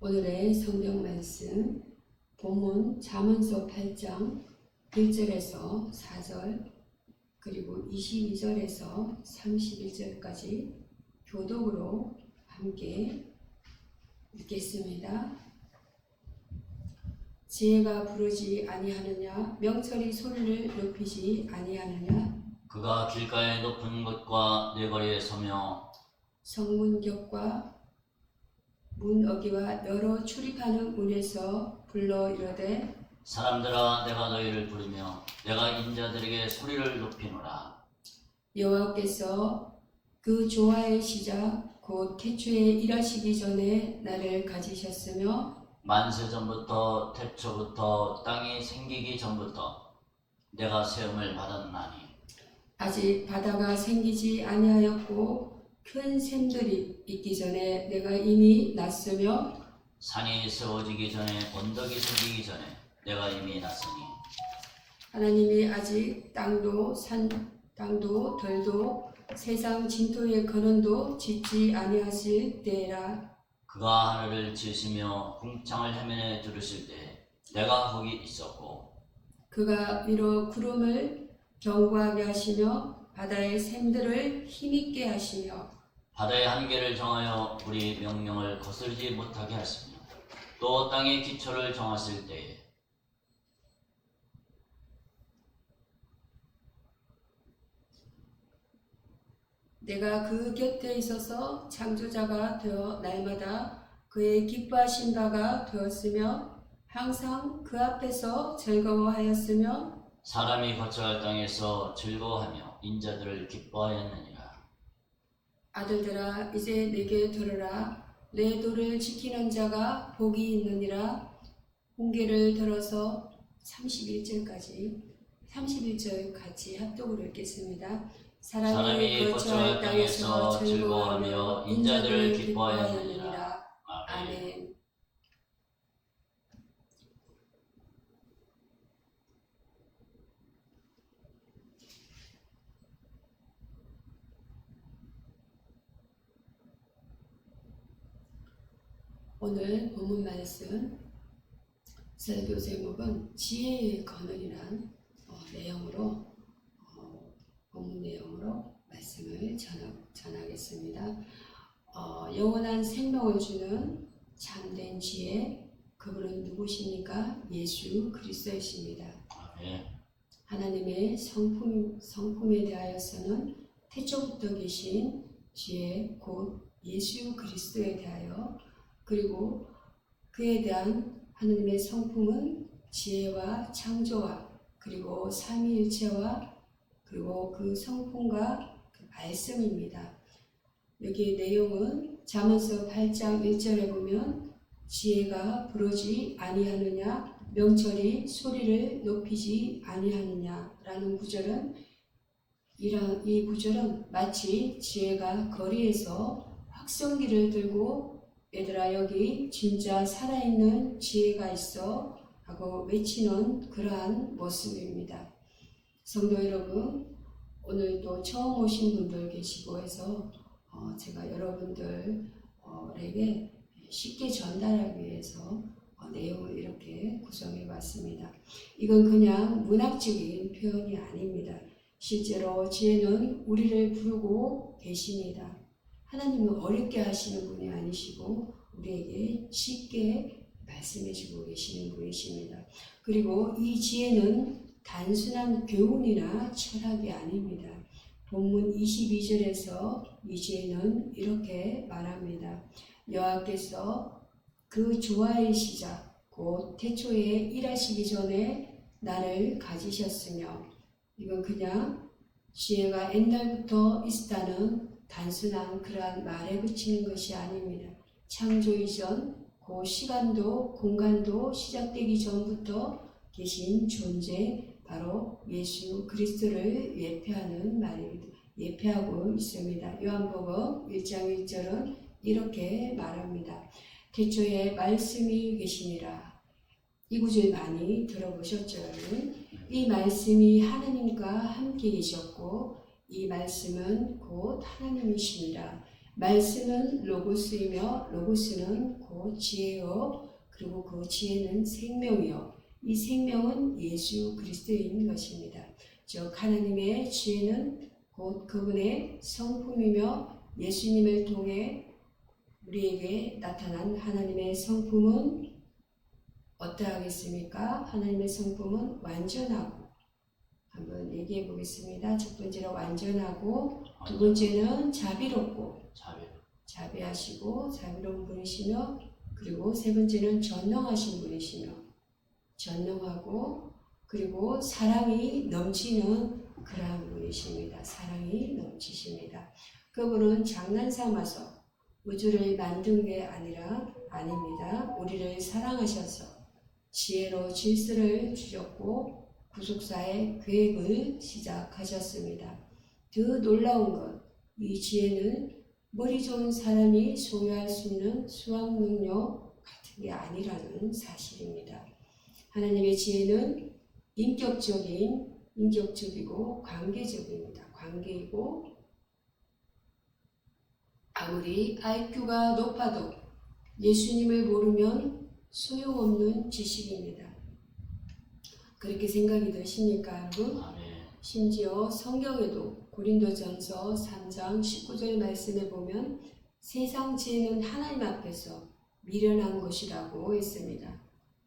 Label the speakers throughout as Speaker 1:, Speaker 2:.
Speaker 1: 오늘의 성경 말씀 본문 잠언서 8장 1절에서 4절 그리고 22절에서 31절까지 교독으로 함께 읽겠습니다. 지혜가 부르지 아니하느냐? 명철이 소리를 높이지 아니하느냐?
Speaker 2: 그가 길가의 높은 곳과 네거리에 서며
Speaker 1: 성문 곁과 문 어귀와 여러 출입하는 문에서 불러 이르되
Speaker 2: 사람들아 내가 너희를 부르며 내가 인자들에게 소리를 높이노라.
Speaker 1: 여호와께서 그 조화의 시작 곧 태초에 일하시기 전에 나를 가지셨으며
Speaker 2: 만세 전부터 태초부터 땅이 생기기 전부터 내가 세움을 받았나니
Speaker 1: 아직 바다가 생기지 아니하였고 큰 샘들이 있기 전에 내가 이미 났으며
Speaker 2: 산이 세워지기 전에 언덕이 생기기 전에 내가 이미 났으니
Speaker 1: 하나님이 아직 땅도 들도 세상 진토의 근원도 짓지 아니하실 때라.
Speaker 2: 그가 하늘을 지으시며 궁창을 해면에 두르실 때 내가 거기 있었고
Speaker 1: 그가 위로 구름을 견고하게 하시며 바다의 샘들을 힘있게 하시며
Speaker 2: 바다의 한계를 정하여 우리 명령을 거스르지 못하게 하시며 또 땅의 기초를 정하실 때에
Speaker 1: 내가 그 곁에 있어서 창조자가 되어 날마다 그의 기뻐하신 바가 되었으며 항상 그 앞에서 즐거워하였으며
Speaker 2: 사람이 거처할 땅에서 즐거워하며 인자들을 기뻐하였느니라.
Speaker 1: 아들들아 이제 내게 들으라. 내 도를 지키는 자가 복이 있느니라. 훈계를 들어서 31절 같이 합독으로 읽겠습니다.
Speaker 2: 사람이 거처할 땅에서 즐거워하며 인자들을 기뻐하였느니라.
Speaker 1: 아멘. 오늘 본문 말씀 설교 제목은 지혜의 근원이란 내용으로 본문 내용으로 말씀을 전하겠습니다. 영원한 생명을 주는 참된 지혜, 그분은 누구십니까? 예수 그리스도이십니다. 하나님의 성품에 대하여서는 태초부터 계신 지혜 곧 예수 그리스도에 대하여 그리고 그에 대한 하나님의 성품은 지혜와 창조와 그리고 삼위일체와 그리고 그 성품과 그 말씀입니다. 여기 내용은 잠언서 8장 1절에 보면 지혜가 부르지 아니하느냐 명철이 소리를 높이지 아니하느냐라는 구절은 이 구절은 마치 지혜가 거리에서 확성기를 들고 얘들아 여기 진짜 살아있는 지혜가 있어 하고 외치는 그러한 모습입니다. 성도 여러분, 오늘도 처음 오신 분들 계시고 해서 제가 여러분들에게 쉽게 전달하기 위해서 내용을 이렇게 구성해 봤습니다. 이건 그냥 문학적인 표현이 아닙니다. 실제로 지혜는 우리를 부르고 계십니다. 하나님은 어렵게 하시는 분이 아니시고 우리에게 쉽게 말씀해주고 계시는 분이십니다. 그리고 이 지혜는 단순한 교훈이나 철학이 아닙니다. 본문 22절에서 이 지혜는 이렇게 말합니다. 여호와께서 그 조화의 시작 곧 태초에 일하시기 전에 나를 가지셨으며 이건 그냥 지혜가 옛날부터 있었다는 단순한 그러한 말에 그치는 것이 아닙니다. 창조 이전 그 시간도 공간도 시작되기 전부터 계신 존재 바로 예수 그리스도를 예표하는 말입니다. 예표하고 있습니다. 요한복음 1장 1절은 이렇게 말합니다. 태초에 말씀이 계시니라. 이 구절 많이 들어보셨죠? 이 말씀이 하나님과 함께 계셨고 이 말씀은 곧 하나님이시니라. 말씀은 로고스이며 로고스는 곧 지혜요. 그리고 그 지혜는 생명이요. 이 생명은 예수 그리스도인 것입니다. 즉 하나님의 지혜는 곧 그분의 성품이며 예수님을 통해 우리에게 나타난 하나님의 성품은 어떠하겠습니까? 하나님의 성품은 완전하고, 한번 얘기해 보겠습니다. 첫 번째로 완전하고, 두 번째는 자비롭고, 자비하시고 자비로운 분이시며, 그리고 세 번째는 전능하신 분이시며, 전능하고 그리고 사랑이 넘치는 그러한 분이십니다. 사랑이 넘치십니다. 그분은 장난삼아서 우주를 만든 게 아닙니다. 우리를 사랑하셔서 지혜로 질서를 주셨고 구속사의 계획을 시작하셨습니다. 더 놀라운 것, 이 지혜는 머리 좋은 사람이 소유할 수 있는 수학 능력 같은 게 아니라는 사실입니다. 하나님의 지혜는 인격적이고 관계적입니다. 관계이고 아무리 IQ가 높아도 예수님을 모르면 소용없는 지식입니다. 그렇게 생각이 드십니까, 여러분? 심지어 성경에도 고린도전서 3장 19절 말씀에 보면 세상 지혜는 하나님 앞에서 미련한 것이라고 했습니다.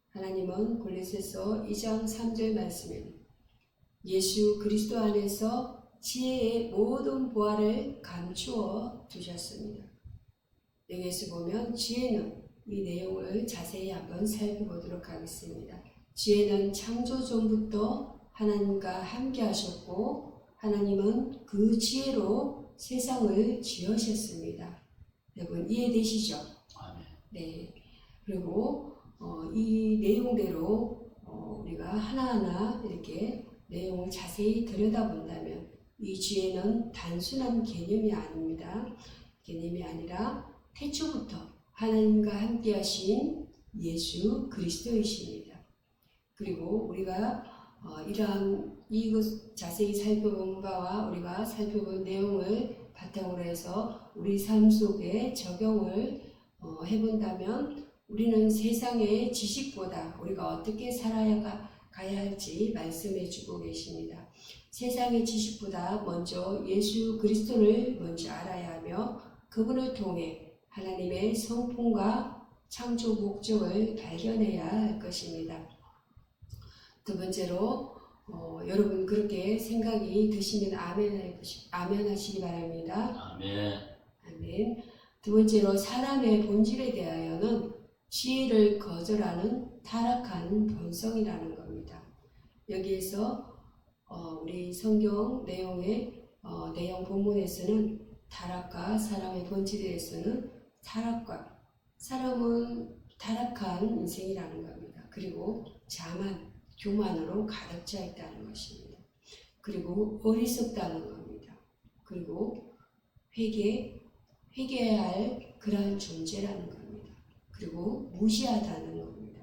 Speaker 1: 하나님은 골로새서 2장 3절 말씀에는 예수 그리스도 안에서 지혜의 모든 보화를 감추어 두셨습니다. 여기에서 보면 지혜는 이 내용을 자세히 한번 살펴보도록 하겠습니다. 지혜는 창조 전부터 하나님과 함께 하셨고 하나님은 그 지혜로 세상을 지으셨습니다. 여러분 이해되시죠? 네. 그리고 이 내용대로 우리가 하나하나 이렇게 내용을 자세히 들여다본다면 이 지혜는 단순한 개념이 아닙니다. 개념이 아니라 태초부터 하나님과 함께 하신 예수 그리스도이십니다. 그리고 우리가 이러한 이것 자세히 살펴본 바와 우리가 살펴본 내용을 바탕으로 해서 우리 삶 속에 적용을 해본다면 우리는 세상의 지식보다 우리가 어떻게 살아가야 할지 말씀해 주고 계십니다. 세상의 지식보다 먼저 예수 그리스도를 먼저 알아야 하며 그분을 통해 하나님의 성품과 창조 목적을 발견해야 할 것입니다. 두 번째로 여러분 그렇게 생각이 드시면 아멘 하시기 바랍니다. 아멘. 두 번째로 사람의 본질에 대하여는 지혜를 거절하는 타락한 본성이라는 겁니다. 여기에서 우리 성경 내용의 내용 본문에서는 타락과 사람의 본질에 대해서는 사람은 타락한 인생이라는 겁니다. 그리고 자만, 교만으로 가득 차 있다는 것입니다. 그리고 어리석다는 겁니다. 그리고 회개해야 할 그러한 존재라는 겁니다. 그리고 무시하다는 겁니다.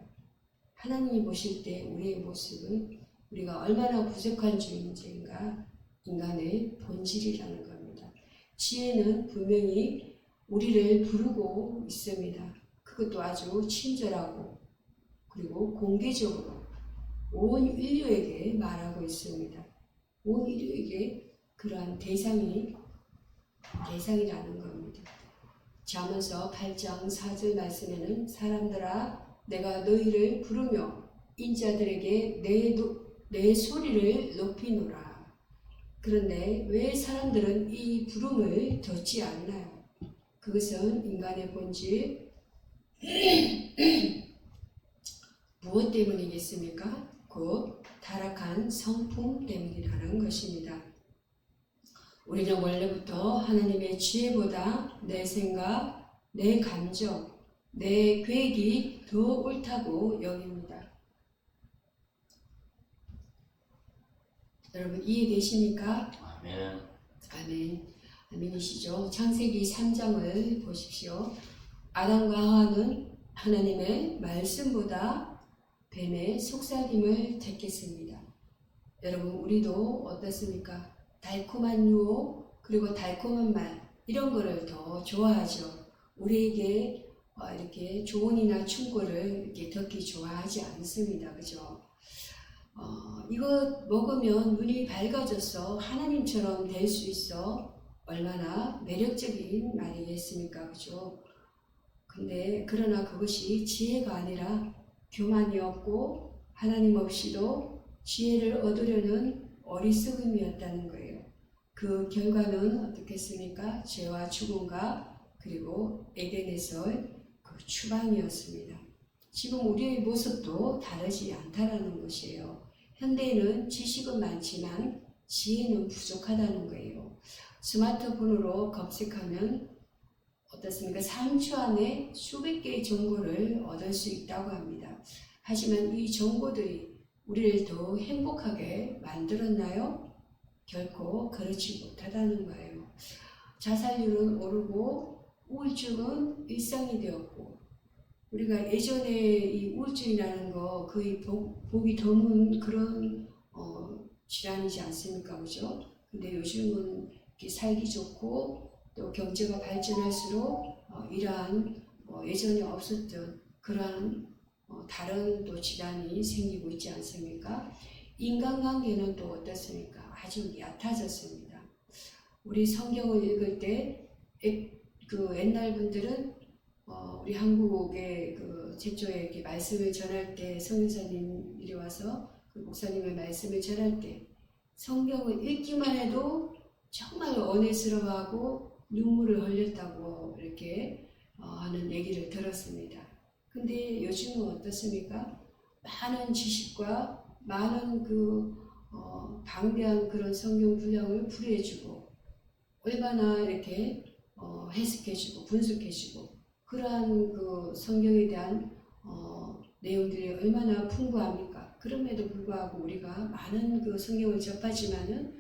Speaker 1: 하나님이 보실 때 우리의 모습은 우리가 얼마나 부족한 존재인가 인간의 본질이라는 겁니다. 지혜는 분명히 우리를 부르고 있습니다. 그것도 아주 친절하고 그리고 공개적으로 온 인류에게 말하고 있습니다. 온 인류에게 그러한 대상이라는 겁니다. 잠언서 8장 4절 말씀에는 사람들아 내가 너희를 부르며 인자들에게 내 소리를 높이노라. 그런데 왜 사람들은 이 부름을 듣지 않나요? 그것은 인간의 본질 무엇 때문이겠습니까? 곧 타락한 성품 때문이라는 것입니다. 우리는 원래부터 하나님의 지혜보다 내 생각, 내 감정, 내 계획이 더 옳다고 여깁니다. 여러분 이해되십니까? 아멘. 아멘이시죠? 창세기 3장을 보십시오. 아담과 하와는 하나님의 말씀보다 뱀의 속삭임을 택했습니다. 여러분 우리도 어떻습니까? 달콤한 유혹 그리고 달콤한 말 이런 거를 더 좋아하죠. 우리에게 이렇게 조언이나 충고를 이렇게 듣기 좋아하지 않습니다. 그죠? 이거 먹으면 눈이 밝아져서 하나님처럼 될 수 있어. 얼마나 매력적인 말이겠습니까? 그죠? 근데 그러나 그것이 지혜가 아니라 교만이었고 하나님 없이도 지혜를 얻으려는 어리석음이었다는 거예요. 그 결과는 어떻겠습니까? 죄와 죽음과 그리고 에덴에서의 그 추방이었습니다. 지금 우리의 모습도 다르지 않다라는 것이에요. 현대에는 지식은 많지만 지혜는 부족하다는 거예요. 스마트폰으로 검색하면 어떻습니까? 3초 안에 수백 개의 정보를 얻을 수 있다고 합니다. 하지만 이 정보들이 우리를 더 행복하게 만들었나요? 결코 그렇지 못하다는 거예요. 자살률은 오르고 우울증은 일상이 되었고, 우리가 예전에 이 우울증이라는 거 거의 보기 드문 그런 질환이지 않습니까? 그죠? 근데 요즘은 이렇게 살기 좋고 또 경제가 발전할수록 이러한 예전에 없었던 그러한 다른 또 질환이 생기고 있지 않습니까? 인간관계는 또 어떻습니까? 아주 얕아졌습니다. 우리 성경을 읽을 때 그 옛날 분들은 우리 한국의 그 최초에 이렇게 말씀을 전할 때 성교사님들이 와서 그 목사님의 말씀을 전할 때 성경을 읽기만 해도 정말 은혜스러워하고 눈물을 흘렸다고 이렇게 하는 얘기를 들었습니다. 근데 요즘은 어떻습니까? 많은 지식과 많은 방대한 그런 성경 분량을 풀이해주고 얼마나 이렇게 해석해주고 분석해주고 그러한 그 성경에 대한 내용들이 얼마나 풍부합니까? 그럼에도 불구하고 우리가 많은 그 성경을 접하지만은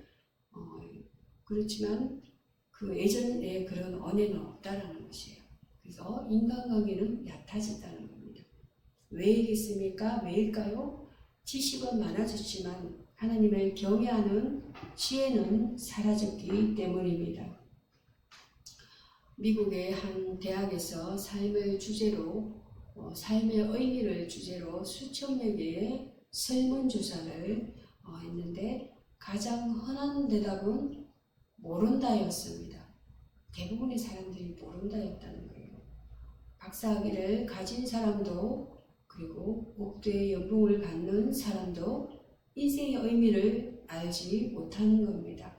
Speaker 1: 그렇지만 그 예전에 그런 언어는 없다라는 것이에요. 그래서 인간관계는 얕아졌다는 겁니다. 왜이겠습니까? 왜일까요? 지식은 많아졌지만 하나님을 경외하는 지혜는 사라졌기 때문입니다. 미국의 한 대학에서 삶의 의미를 주제로 수천여 개의 설문조사를 했는데 가장 흔한 대답은 모른다였습니다. 대부분의 사람들이 모른다였다는 거예요. 박사학위를 가진 사람도 그리고 억대의 연봉을 받는 사람도 인생의 의미를 알지 못하는 겁니다.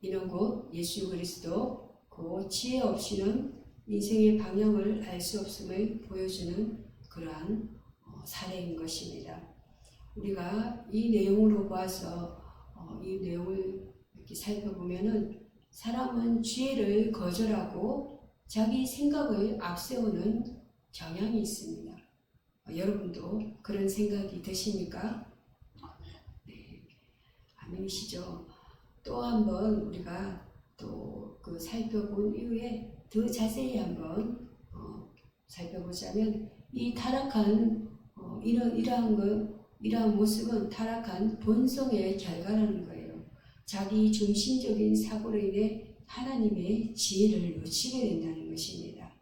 Speaker 1: 이는 곧 예수 그리스도 그 지혜 없이는 인생의 방향을 알 수 없음을 보여주는 그러한 사례인 것입니다. 우리가 이 내용으로 봐서 이 내용을 이렇게 살펴보면은 사람은 지혜를 거절하고 자기 생각을 앞세우는 경향이 있습니다. 여러분도 그런 생각이 드십니까? 네, 아멘이시죠? 또 한번 우리가 또 그 살펴본 이후에 더 자세히 한번 살펴보자면 이 타락한 이러한 모습은 타락한 본성의 결과라는 거예요. 자기 중심적인 사고로 인해 하나님의 지혜를 놓치게 된다는 것입니다.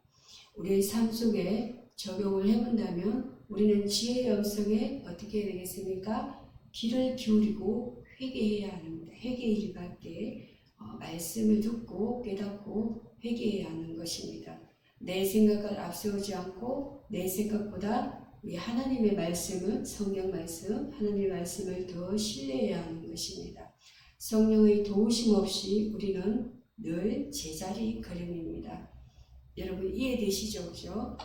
Speaker 1: 우리의 삶 속에 적용을 해본다면 우리는 지혜의 음성에 어떻게 해야 되겠습니까? 귀를 기울이고 회개해야 합니다. 회개의 일밖에 말씀을 듣고 깨닫고 회개해야 하는 것입니다. 내 생각을 앞세우지 않고 내 생각보다 우리 하나님의 말씀은 성경 말씀, 하나님의 말씀을 더 신뢰해야 하는 것입니다. 성령의 도우심 없이 우리는 늘 제자리 걸음입니다. 여러분 이해되시죠? 그죠?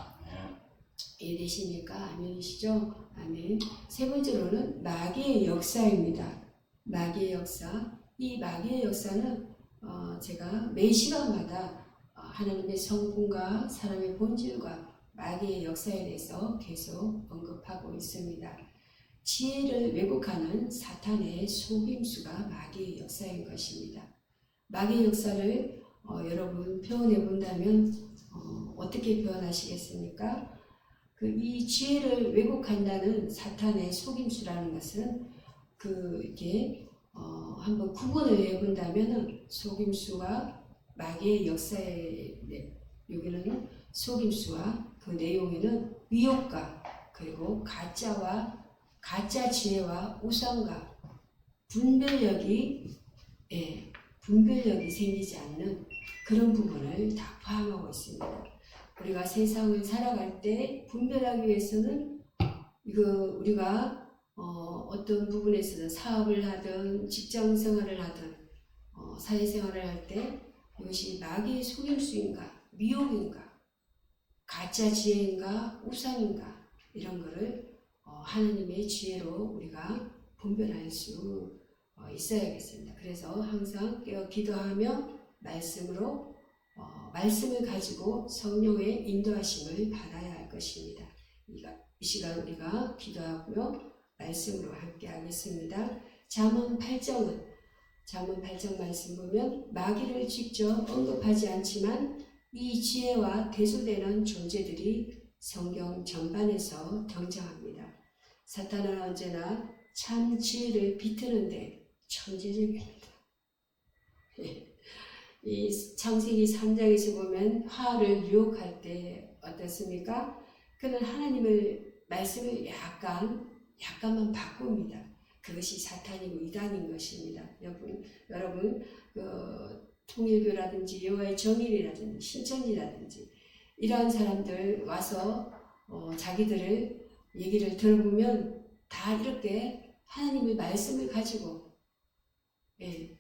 Speaker 1: 이해되십니까? 아멘이시죠? 아멘. 세 번째로는 마귀의 역사입니다. 마귀의 역사. 이 마귀의 역사는 제가 매 시간마다 하나님의 성품과 사람의 본질과 마귀의 역사에 대해서 계속 언급하고 있습니다. 지혜를 왜곡하는 사탄의 속임수가 마귀의 역사인 것입니다. 마귀의 역사를 여러분 표현해 본다면 어떻게 표현하시겠습니까? 이 지혜를 왜곡한다는 사탄의 속임수라는 것은 이게 한번 구분을 해본다면은 속임수와 마귀의 역사에 여기는 속임수와 그 내용에는 미혹과 그리고 가짜 지혜와 우상과 분별력이 생기지 않는 그런 부분을 다 포함하고 있습니다. 우리가 세상을 살아갈 때 분별하기 위해서는 우리가 어떤 부분에서는 사업을 하든 직장 생활을 하든 사회생활을 할 때 이것이 마귀의 속임수인가 미혹인가 가짜 지혜인가 우상인가 이런 거를 하나님의 지혜로 우리가 분별할 수 있어야겠습니다. 그래서 항상 깨어 기도하며 말씀을 가지고 성령의 인도하심을 받아야 할 것입니다. 이 시간 우리가 기도하고요. 말씀으로 함께 하겠습니다. 잠언 8장 말씀 보면 마귀를 직접 언급하지 않지만 이 지혜와 대조되는 존재들이 성경 전반에서 등장합니다. 사탄은 언제나 참 지혜를 비트는데 천재적입니다. 이 창세기 3장에서 보면 화를 유혹할 때 어떻습니까? 그는 하나님의 말씀을 약간만 바꿉니다. 그것이 사탄이고 이단인 것입니다. 여러분 통일교라든지 여호와의 정일이라든지 신천지라든지 이러한 사람들 와서 자기들을 얘기를 들어보면 다 이렇게 하나님의 말씀을 가지고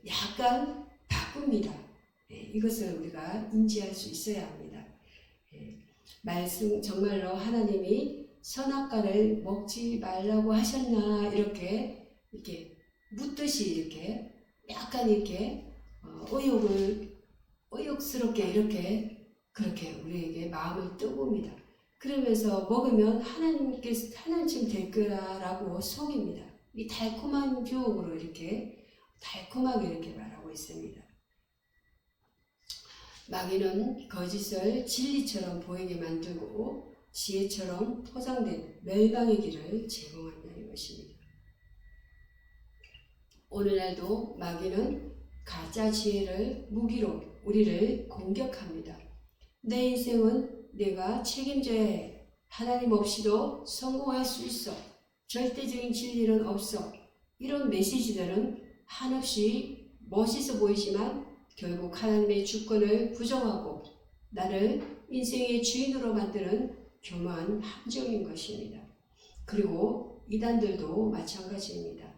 Speaker 1: 약간 바꿉니다. 이것을 우리가 인지할 수 있어야 합니다. 말씀 정말로 하나님이 선악과를 먹지 말라고 하셨나 이렇게 묻듯이 이렇게 약간 의욕스럽게 그렇게 우리에게 마음을 뜨봅니다. 그러면서 먹으면 하나님 될 거라고 속입니다. 이 달콤한 유혹으로 달콤하게 이렇게 말하고 있습니다. 마귀는 거짓을 진리처럼 보이게 만들고 지혜처럼 포장된 멸망의 길을 제공한다는 것입니다. 오늘날도 마귀는 가짜 지혜를 무기로 우리를 공격합니다. 내 인생은 내가 책임져야 해. 하나님 없이도 성공할 수 있어. 절대적인 진리는 없어. 이런 메시지들은 한없이 멋있어 보이지만 결국 하나님의 주권을 부정하고 나를 인생의 주인으로 만드는 교묘한 함정인 것입니다. 그리고 이단들도 마찬가지입니다.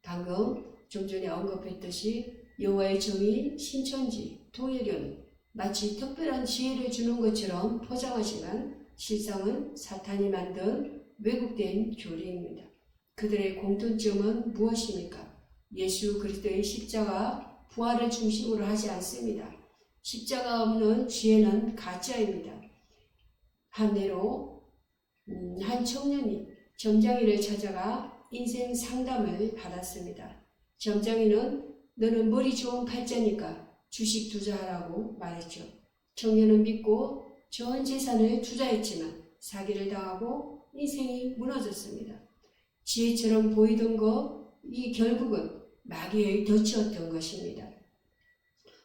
Speaker 1: 방금 좀 전에 언급했듯이 여호와의 정인, 신천지, 통일교는 마치 특별한 지혜를 주는 것처럼 포장하지만 실상은 사탄이 만든 왜곡된 교리입니다. 그들의 공통점은 무엇입니까? 예수 그리스도의 십자가 부활을 중심으로 하지 않습니다. 십자가 없는 지혜는 가짜입니다. 한대로 한 청년이 점장이를 찾아가 인생 상담을 받았습니다. 점장이는 너는 머리 좋은 팔자니까 주식 투자하라고 말했죠. 청년은 믿고 전 재산을 투자했지만 사기를 당하고 인생이 무너졌습니다. 지혜처럼 보이던 이 결국은 마귀의 덫이었던 것입니다.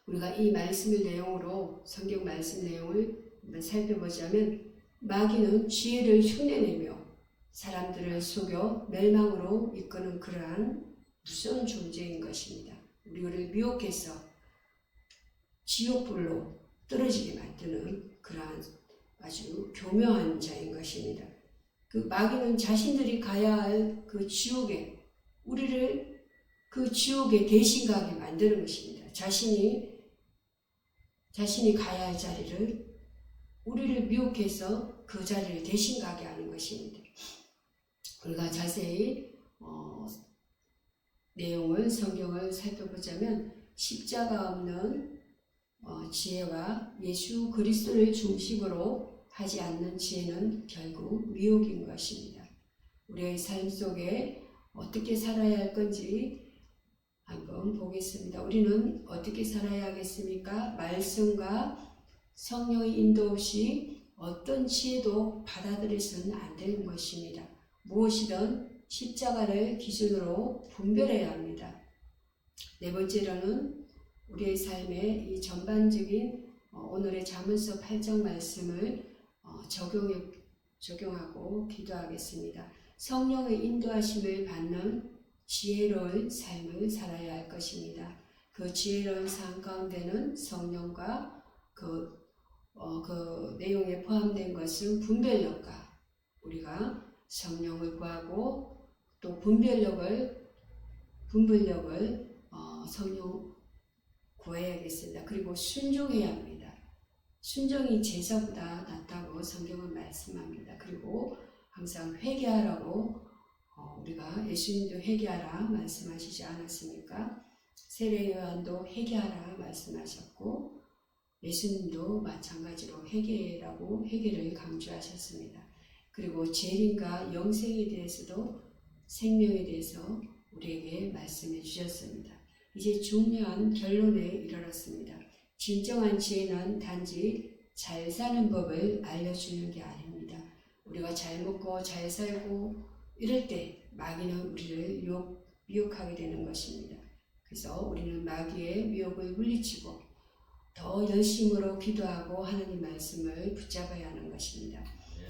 Speaker 1: 우리가 이 말씀의 내용으로 성경 말씀 내용을 한번 살펴보자면 마귀는 지혜를 흉내내며 사람들을 속여 멸망으로 이끄는 그러한 무서운 존재인 것입니다. 우리를 미혹해서 지옥불로 떨어지게 만드는 그러한 아주 교묘한 자인 것입니다. 그 마귀는 자신들이 가야 할 그 지옥에 우리를 그 지옥에 대신 가게 만드는 것입니다. 자신이 가야 할 자리를 우리를 미혹해서 그 자리를 대신 가게 하는 것입니다. 우리가 자세히 내용을 성경을 살펴보자면 십자가 없는 지혜와 예수 그리스도를 중심으로 하지 않는 지혜는 결국 미혹인 것입니다. 우리의 삶 속에 어떻게 살아야 할 건지 한번 보겠습니다. 우리는 어떻게 살아야 하겠습니까? 말씀과 성령의 인도 없이 어떤 지혜도 받아들여서는 안 되는 것입니다. 무엇이든 십자가를 기준으로 분별해야 합니다. 네 번째로는 우리의 삶에 이 전반적인 오늘의 잠언서 8장 말씀을 적용하고 기도하겠습니다. 성령의 인도하심을 받는 지혜로운 삶을 살아야 할 것입니다. 그 지혜로운 삶 가운데는 성령과 그 내용에 포함된 것은 분별력과 우리가 성령을 구하고 또 분별력을 성령 구해야겠습니다. 그리고 순종해야 합니다. 순종이 제사보다 낫다고 성경은 말씀합니다. 그리고 항상 회개하라고 우리가 예수님도 회개하라 말씀하시지 않았습니까? 세례 요한도 회개하라 말씀하셨고 예수님도 마찬가지로 회개를 강조하셨습니다. 그리고 재림과 영생에 대해서도 생명에 대해서 우리에게 말씀해 주셨습니다. 이제 중요한 결론에 이르렀습니다. 진정한 지혜는 단지 잘 사는 법을 알려주는 게 아닙니다. 우리가 잘 먹고 잘 살고 이럴 때 마귀는 우리를 미혹하게 되는 것입니다. 그래서 우리는 마귀의 미혹을 물리치고 더 열심으로 기도하고 하나님 말씀을 붙잡아야 하는 것입니다.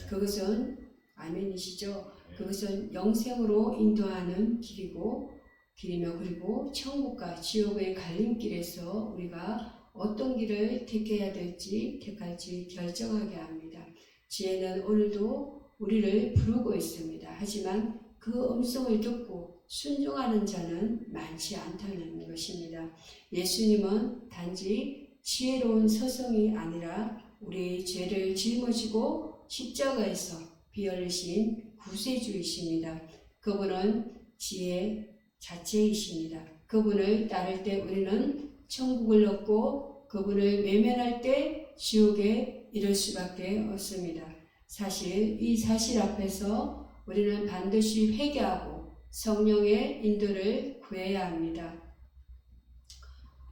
Speaker 1: 그것은 아멘이시죠? 그것은 영생으로 인도하는 길이며 그리고 천국과 지옥의 갈림길에서 우리가 어떤 길을 택할지 결정하게 합니다. 지혜는 오늘도 우리를 부르고 있습니다. 하지만 그 음성을 듣고 순종하는 자는 많지 않다는 것입니다. 예수님은 단지 지혜로운 서성이 아니라 우리의 죄를 짊어지고 십자가에서 피 흘리신 구세주이십니다. 그분은 지혜 자체이십니다. 그분을 따를 때 우리는 천국을 얻고 그분을 외면할 때 지옥에 이를 수밖에 없습니다. 사실 이 사실 앞에서 우리는 반드시 회개하고 성령의 인도를 구해야 합니다.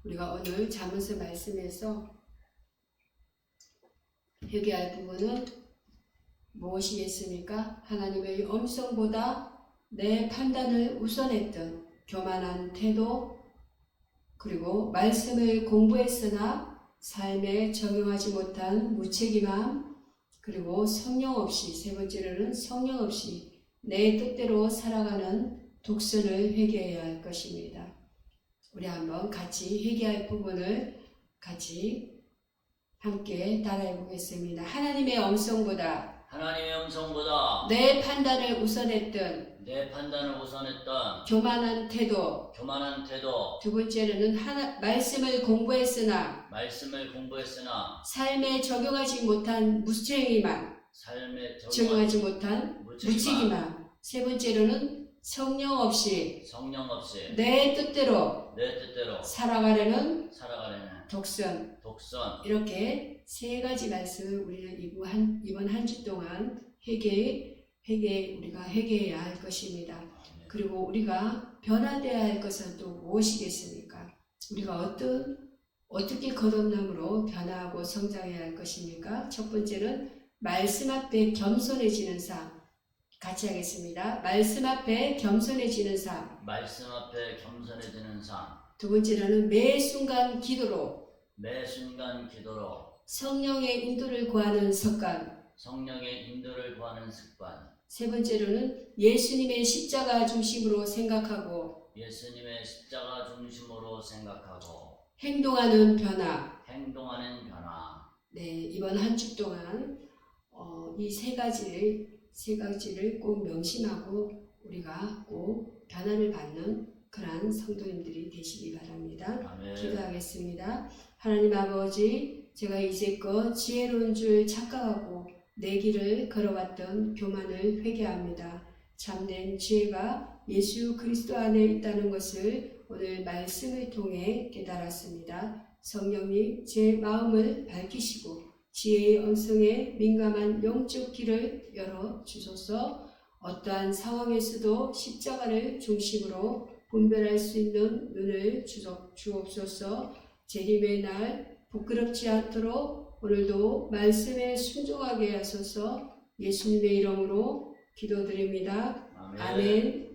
Speaker 1: 우리가 오늘 잠언서 말씀에서 회개할 부분은 무엇이겠습니까? 하나님의 음성보다 내 판단을 우선했던 교만한 태도, 그리고 말씀을 공부했으나 삶에 적용하지 못한 무책임함, 그리고 성령 없이, 세 번째로는 성령 없이 내 뜻대로 살아가는 독선을 회개해야 할 것입니다. 우리 한번 같이 회개할 부분을 같이 함께 따라해 보겠습니다. 하나님의 음성보다 내 판단을 우선했던 교만한 태도, 두 번째로는 말씀을 공부했으나 삶에 적용하지 못한 무책임함, 세 번째로는 성령 없이 내 뜻대로 살아가려는 독선. 이렇게 세 가지 말씀을 우리는 이번 한 주 동안 우리가 회개해야 할 것입니다. 그리고 우리가 변화되어야 할 것은 또 무엇이겠습니까? 우리가 어떻게 거듭남으로 변화하고 성장해야 할 것입니까? 첫 번째는 말씀 앞에 겸손해지는 삶. 같이 하겠습니다. 말씀 앞에 겸손해지는 삶. 두 번째로는 매 순간 기도로 성령의 인도를 구하는 습관. 세 번째로는 예수님의 십자가 중심으로 생각하고 행동하는 변화. 네, 이번 한 주 동안 이 세 가지를 꼭 명심하고 우리가 꼭 변화를 받는 그러한 성도님들이 되시기 바랍니다.
Speaker 2: 아멘.
Speaker 1: 기도하겠습니다. 하나님 아버지, 제가 이제껏 지혜로운 줄 착각하고 내 길을 걸어왔던 교만을 회개합니다. 참된 지혜가 예수 그리스도 안에 있다는 것을 오늘 말씀을 통해 깨달았습니다. 성령님, 제 마음을 밝히시고 지혜의 음성에 민감한 영적 길을 열어 주소서. 어떠한 상황에서도 십자가를 중심으로 분별할 수 있는 눈을 주옵소서. 재림의 날 부끄럽지 않도록 오늘도 말씀에 순종하게 하소서. 예수님의 이름으로 기도드립니다. 아멘.